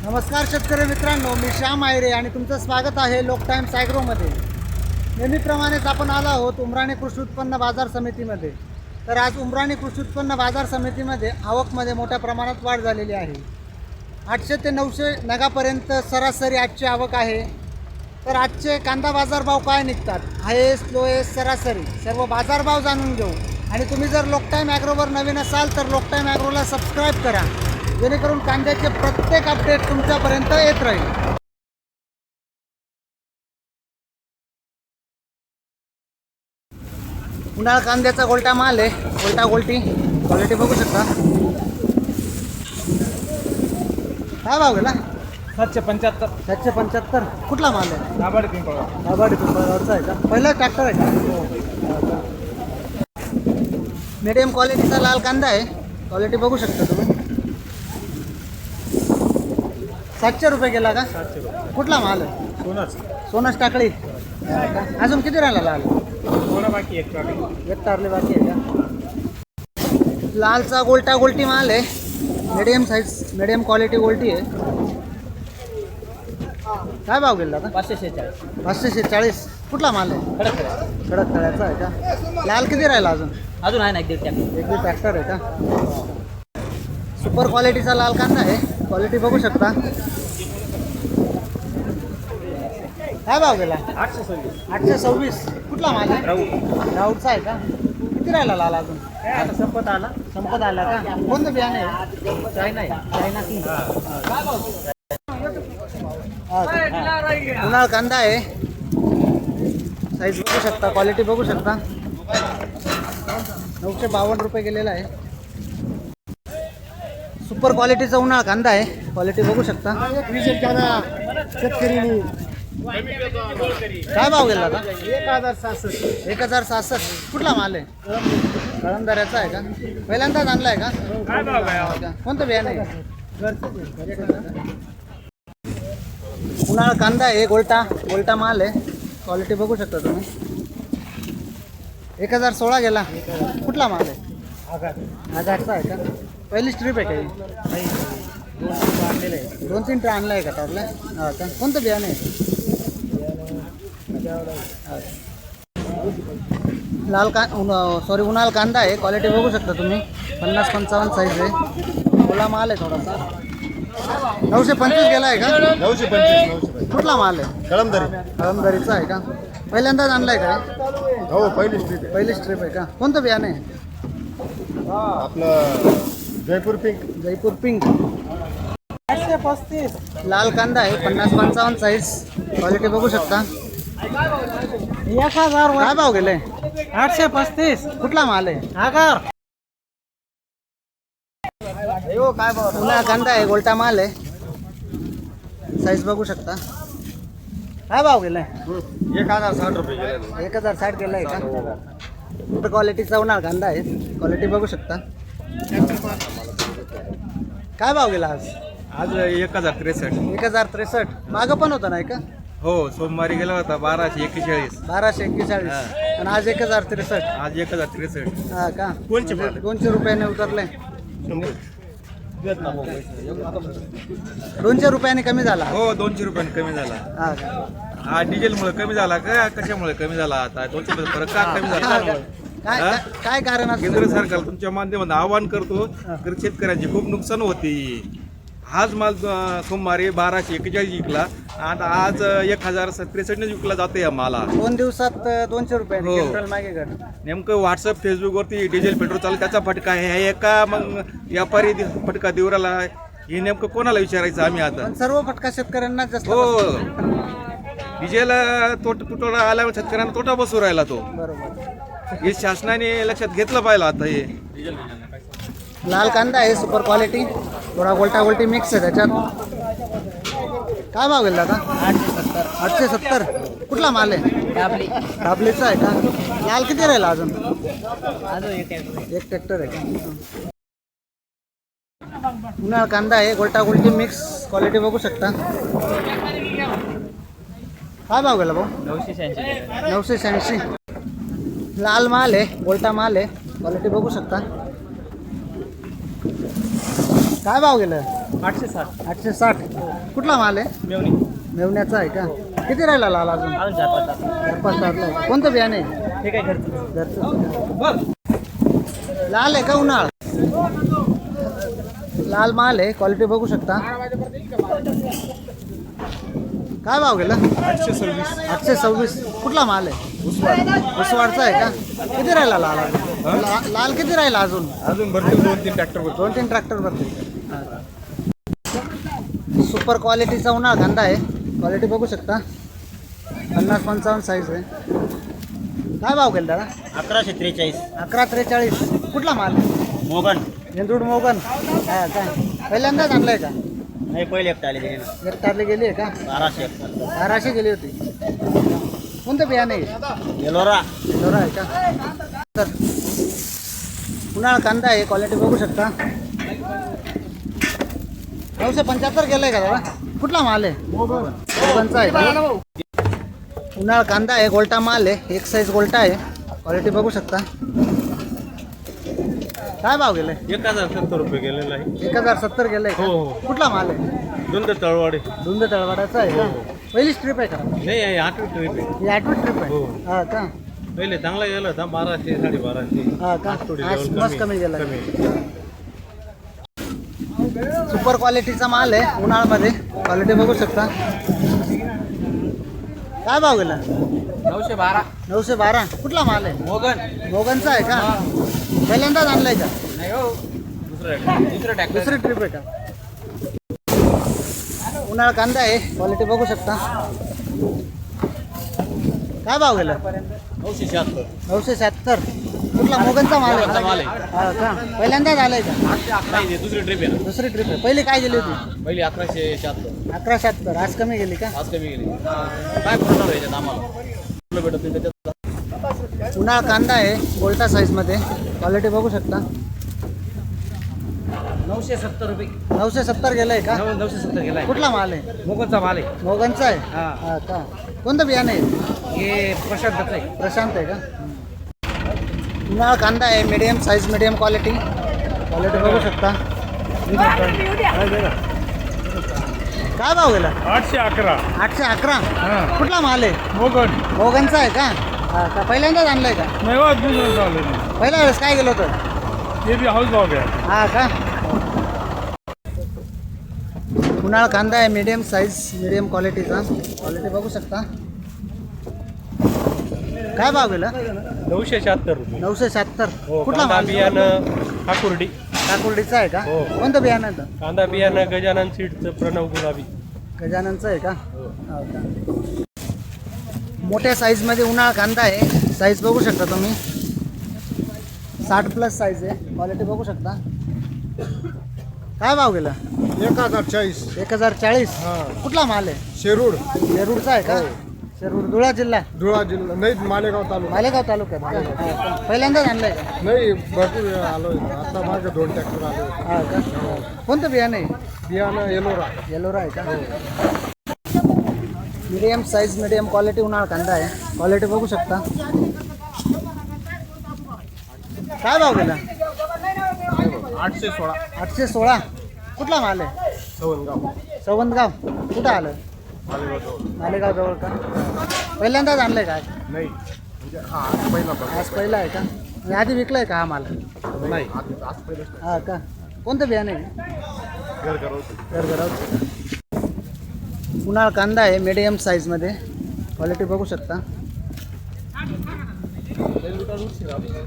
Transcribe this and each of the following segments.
नमस्कार शेतकरी मित्रांनो, मी श्याम आयरे आणि तुमचं स्वागत आहे लोक टाइम्स ॲग्रोमध्ये. नेहमीप्रमाणेच आपण आलो आहोत उमराणी कृषी उत्पन्न बाजार समितीमध्ये. तर आज उमराणी कृषी उत्पन्न बाजार समितीमध्ये आवकमध्ये मोठ्या प्रमाणात वाढ झालेली आहे. 800 ते 900 नगापर्यंत सरासरी आजची आवक आहे. तर आजचे कांदा बाजारभाव काय निघतात, हायेस्ट लोएस्ट सरासरी सर्व बाजारभाव जाणून घेऊ. आणि तुम्ही जर लोक टाइम ॲग्रोवर नवीन असाल तर लोक टाइम ॲग्रोला सबस्क्राईब करा, जेणेकरून कांद्याचे प्रत्येक अपडेट तुमच्यापर्यंत येत राहील. उन्हाळा कांद्याचा गोल्टा माल आहे, गोल्टा गोल्टी क्वालिटी बघू शकता. काय भाव गेला? 775. 775. कुठला माल आहे? दाभाडे पिंपळगाव. दाभाडे पिंपळगावचा आहे का? पहिला ट्रॅक्टर आहे का? मीडियम क्वालिटीचा लाल कांदा आहे, क्वालिटी बघू शकता तुम्ही. 700 रुपये गेला का? 700 रुपये. कुठला माल आहे? सोनच. सोनच टाकळी. अजून किती राहिला लाल? सोनं बाकी एक टाकली. एक टारले बाकी आहे का? लालचा गोल्टा गोल्टी माल आहे, मीडियम साईज मीडियम क्वालिटी गोल्टी आहे. काय भाव गेला आता? 546. 546. कुठला माल आहे? कडक. कडक तळ्याचा आहे का? लाल किती राहिला अजून? अजून आहे ना एक दीड एक दीड ट्रॅक्टर आहे का? सुपर क्वालिटीचा लाल कांदा आहे, क्वालिटी बघू शकता. काय भाव गेला? 826. 826. कुठला माल आहे? राऊतचा आहे का? किती राहिला लाल अजून? आता संपत आला. संपत आला का? कोणतं बियाणे आहे? चायना आहे. चायना की? उन्हाळ कांदा आहे, साईज बघू शकता, क्वालिटी बघू शकता. 952 रुपये गेलेला आहे. सुपर क्वालिटीचा उन्हाळ कांदा आहे, क्वालिटी बघू शकता. शेतकरी काय भाव गेला आता? 1066. 1066. कुठला माल आहे? कळमदऱ्याचा आहे का? पहिल्यांदाच आणला आहे का? काय भाव आहे? कोणतं बियाणे आहे? उन्हाळा कांदा आहे, गोल्टा माल आहे, क्वालिटी बघू शकता तुम्ही. 1016 गेला. कुठला माल आहे? आघाटचा आहे का? पहिली स्ट्रीप आहे काही? 2-3 ट्रा आणला आहे का टारला? हा का? कोणतं बियाणे आहे? लाल उन्हाळ कांदा आहे, क्वालिटी बघू शकता तुम्ही. 50-55 साईज आहे, ओला माल आहे थोडासा. 925 गेला आहे का? 925. कुठला माल आहे? कळमदरीचा आहे का? पहिल्यांदाच आणलाय का? हो, पहिली स्ट्रीट आहे. पहिली स्ट्रीप आहे का? कोणतं बियाणे आहे? आपलं जयपूर पिंक. 835. लाल कांदा आहे, 50-55 साईज, क्वालिटी बघू शकता. 1000. काय भाव गेले? 835. कुठला माल आहे? आकार. काय भाव? उन्हाळा कांदा आहे, गोल्टा माल आहे, साईज बघू शकता. काय भाव गेलाय? 1060 रुपये गेले. 1060 गेलाय का? कुठं क्वालिटीचा उन्हाळा कांदा आहे, क्वालिटी बघू शकता. काय भाव गेला आज? आज 1063. 1063. मागं पण होता नाही का? हो, सोमवारी गेला होता 1241. 1241. आणि आज 1063. आज 1063. हा का? कोणचे म्हणजे माल? 200 रुपयाने उतरले. 200 रुपयाने कमी झाला. हो, 200 रुपयांनी कमी झाला. हा का? हा डिझेलमुळे कमी झाला का कशामुळे कमी झाला? आता 200 रुपये फरक का कमी झाला? काय हा? काय कारण केंद्र असतं? सरकार तुमच्या माध्यमातून आवाहन करतो, तर शेतकऱ्यांची खूप नुकसान होती. आज माल सोमवारी 1241 विकला, आता आज 1063 विकला जातो या माला. 2 दिवसात 200 रुपयाने हो. क्विंटल मागे कर. नेमकं व्हॉट्सअप फेसबुकवरती डिझेल पेट्रोल चालू त्याचा फटका आहे एका, मग व्यापारी फटका देऊ राहिला. हे नेमकं कोणाला विचारायचं आम्ही आता? पण सर्व फटका शेतकऱ्यांना जास्त हो, बसतो. डिझेल तुटवडा आल्यावर शेतकऱ्यांना तोटा बसू राहिला तो. बरोबर. हे शासनाने लक्षात घेतलं पाहिजे आता. हे लाल कांदा आहे, सुपर क्वालिटी, थोडा गोल्टा गोल्टी मिक्स आहे त्याच्यात. काय भाव गेला आता? 870. कुठला माल आहे? डाबलीचा आहे का? लाल किती राहिला अजून? एक ट्रॅक्टर आहे का? उन्हाळ कांदा आहे, गोल्टा गोल्टी मिक्स, क्वालिटी बघू शकता. काय भाव गेला भाऊ? 986. लाल माल आहे, गोल्टा माल आहे, क्वालिटी बघू शकता. काय भाव गेलं? 860. 860. कुठला माल आहे? मेवणी. मेवण्याचा आहे का? किती राहिला लाल अजून? अजून 4-5. 4-5 लागला. कोणतं बियाणे आहे? हे काय घरचं? घरचं. लाल आहे का उन्हाळ? लाल माल आहे, क्वालिटी बघू शकता. काय भाव गेला? 826. 826. कुठला माल आहे? उसवाडचा आहे का? किती राहिला लाल अजून? लाल किती राहिला अजून? अजून भरतील 2-3 ट्रॅक्टर 2-3 ट्रॅक्टर भरते. सुपर क्वालिटीचा उन्हाळ कांदा आहे, क्वालिटी बघू शकता. 50-55 साईज आहे. काय भाव गेला दादा? 1143. 1143. कुठला माल? मोगन. इंदूड मोगन. हा का? पहिल्यांदाच आणलाय का? नाही पहिले एकटा आले गेले. एक टारली गेली आहे का? 1200. 1200 गेली होती. कोणतं बियाणे आहे? एलोरा. एलोरा आहे का? तर उन्हाळा कांदा आहे, क्वालिटी बघू शकता. 975 गेलाय का दादा? कुठला माल आहे? मोगनचा आहे का? उन्हाळा कांदा आहे, गोल्टा माल आहे, एक साईज गोल्टा आहे, क्वालिटी बघू शकता. काय भाव गेलाय? 1070 रुपये गेलेला आहे. 1070 गेलाय का? हो. कुठला माल आहे? दोन तळवाडे. धुंद तळवाडाचा आहे का? पहिली ट्रिप आहे का? नाही 8 ट्रिप आहे. ही 8वी ट्रिप आहे. हो. हा का? पहिले चांगला गेला होता 1200 1250. हा का? थोडी आज level मस्त कमी गेला. कमी. सुपर क्वालिटीचा माल आहे, उन्हाळ्यामध्ये क्वालिटी बघू शकता. काय भाव गेला? 912. 912. कुठला माल आहे? मोगन. मोगनचा आहे का? पहिल्यांदाच आणलाय का? नाही हो. दुसरं ट्रॅक्टर. दुसरी ट्रिप आहे का? उन्हाळा कांदा आहे, क्वालिटी बघू शकता. काय भाव गेला? 976. 976. कुठला मोगनचा माल मोगनचा माल आहे? आहे. हा का? पहिल्यांदाच आलाय का? नाही दुसरी ट्रिप आहे. दुसरी ट्रिप आहे. पहिली काय गेली होती? पहिली 1176. 1176. आज कमी गेली का? आज कमी गेली. काय करणार याच्यात आम्हाला? भेटत नाही त्याच्यात. उन्हाळा कांदा आहे, गोल्टा साईजमध्ये, क्वालिटी बघू शकता. 970 रुपये. 970 गेलाय का? 970 गेलाय. कुठला माल आहे? मोगनचा माल आहे. मोगनचा आहे. हा. हा का? कोणतं बियाणे आहे? हे प्रशांतच आहे. प्रशांत आहे का? उन्हाळा कांदा आहे, मीडियम साईज, मीडियम क्वालिटी बघू शकता. काय भाव गेला? 811. 811. कुठला माल आहे? मोगन. मोगनचा आहे का? हा का? पहिल्यांदाच आणलाय का? नाही हो, दुसरं चालू. पहिल्या वेळेस काय गेलं होतं? हे बी हाऊस भाव घ्या. हा का? उन्हाळा कांदा आहे, मीडियम साईज, मीडियम क्वालिटीचा, क्वालिटी बघू शकता. काय भाव गेला? 976 रुपये. 976. हो, कुठला कांदा माल? बियाणं ठाकुर्डी. काकुर्डीचा आहे का? हो. कोणतं बियाणं आहे? कांदा बियाणं गजानन सीडचं प्रणव गुलाबी. गजाननचं आहे का? हो का? मोठ्या साईजमध्ये उन्हाळा कांदा आहे, साईज बघू शकता तुम्ही. 60+ साईज आहे, क्वालिटी बघू शकता. काय भाव गेला? 1040. 1040. हा. कुठला माल आहे? शेरूड. नेरूरचा आहे का? शेरूर, धुळा जिल्हा, धुळा जिल्हा. नाही मालेगाव तालुका. मालेगाव तालुक्यात का? हा का? पहिल्यांदाच आणलंय का? नाही भरपूर वेळ आलोय. आता माझं 2 ट्रॅक्टर आले. हा का? कोणतं बियाणं आहे? बियाणं एलोरा. येलोरा आहे का? मीडियम साईज, मीडियम क्वालिटी उन्हाळा कांदा आहे, क्वालिटी बघू शकता. काय भाव गेला? 816. 816. कुठला माल आहे? सवनगाव. सवंतगाव. कुठं आलं? मालेगाव जवळ का? पहिल्यांदाच आणलंय का? नाही म्हणजे हा पहिला आज पहिला आहे का? म्हणजे आधी विकलाय का हा माल? नाही आज पहिलं हा का? कोणतं बियाणे आहे? घर करवतो. गरगरावचं. उन्हाळा कांदा आहे, मीडियम साईजमध्ये, क्वालिटी बघू शकता.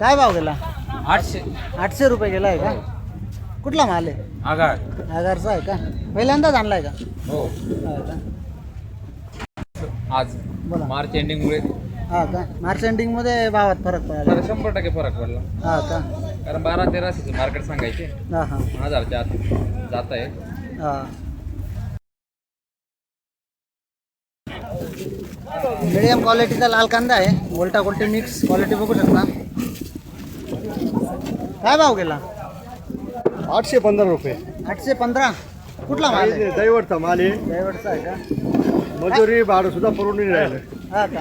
काय भाव गेला? 800. 800 रुपये गेला आहे का? कुठला माल आहे? आगार. आगारचा आहे का? पहिल्यांदाच आणलाय का? हो. हा का? आज बोला. मार्च एंडिंग मुळे हा का? मार्च एंडिंगमध्ये भावात फरक पडला. जरा 100% फरक पडला. हा का? कारण 12-13 मार्केट सांगायचे हा हा 1000च्या आत जात आहे. हा. मीडियम क्वालिटीचा लाल कांदा आहे, गोल्टा गोल्टी मिक्स, क्वालिटी बघू शकता. काय भाव गेला? 815 रुपये. 815. कुठला माल आहे? दैवडचा माल आहे. ड्रायव्हरचा आहे का? मजुरी भाडं सुद्धा परवडून नाही राहिलं. हा का?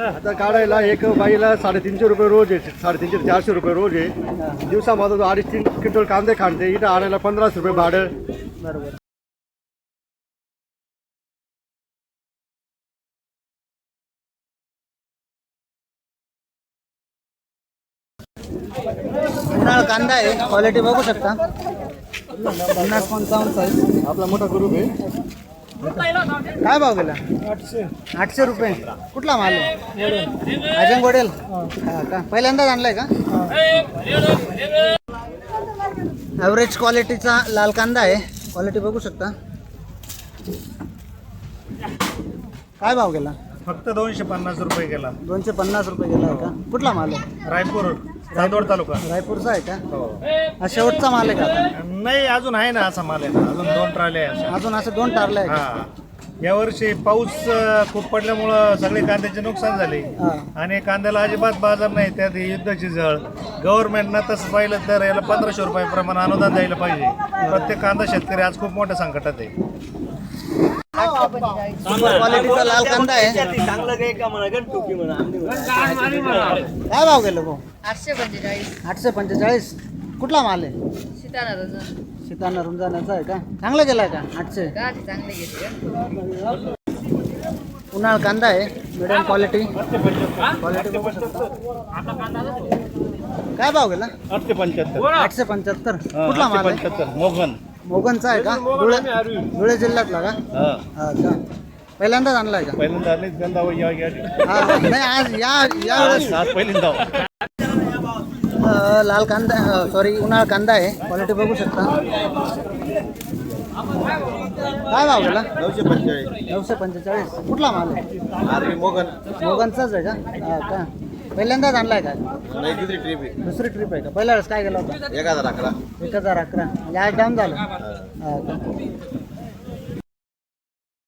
आता काढायला एक बाईला 350 रुपये रोज आहे. 350 ते 400 रुपये रोज आहे. हा, दिवसामध्ये 2.5-3 क्विंटल कांदे खाणते. इथं आणायला 1500 रुपये भाडं. बरोबर. उन्हाळ कांदा आहे, क्वालिटी बघू शकता. 50-55 साईज. आपला मोठा ग्रुप आहे. काय भाव गेला? 800 रुपये. कुठला माल आहे? अजंगोडेल हा का? पहिल्यांदाच आणलाय का? ॲव्हरेज क्वालिटीचा लाल कांदा आहे, क्वालिटी बघू शकता. काय भाव गेला? फक्त 250 रुपये गेला. 250 रुपये गेला आहे का? कुठला माल आहे? रायपूर चांदवड तालुका. रायपूरचा आहे का? हा शेवटचा माल आहे का आता? नाही, अजून आहे ना असा माल आहे ना, अजून 2 ट्राले आहे अशा. अजून असं 2 टारले आहे का? हा, यावर्षी पाऊस खूप पडल्यामुळं सगळे कांद्याचे नुकसान झाले हा. आणि कांद्याला अजिबात बाजार नाही. त्यात युद्धाची झळ. गव्हर्नमेंटनं तसं पाहिलं तर याला 1500 रुपये प्रमाणे अनुदान द्यायला पाहिजे. प्रत्येक कांदा शेतकरी आज खूप मोठ्या संकटात आहे. क्वालिटीचा लाल कांदा आहे. काय भाव गेलो भाऊ? 845 845. कुठला माल आहे? सीताराम सीताना रुंजाण्याचा आहे का? चांगला गेलाय का? 800. गाडी चांगले घेते. उन्हाळ कांदा आहे, मिडियम क्वालिटी. क्वालिटी बघू शकता. काय भाव गेला? 875. कुठला माल आहे? मोगन. मोगनचा आहे का? धुळे जिल्ह्यातला का? हा का? पहिल्यांदाच आणलाय का? पहिल्यांदा हा, नाही आज या वेळेस पहिल्यांदा लाल कांदा सॉरी उन्हाळ कांदा आहे, क्वालिटी बघू शकता. काय भाव गेला? 945. कुठला माल आहे? मोगनचाच आहे का? हा का? पहिल्यांदाच आणलाय का? दुसरी ट्रिप आहे का? पहिल्या वेळेस काय गेला होता? 1011. 1011. म्हणजे आज डाऊन झालं. हा का?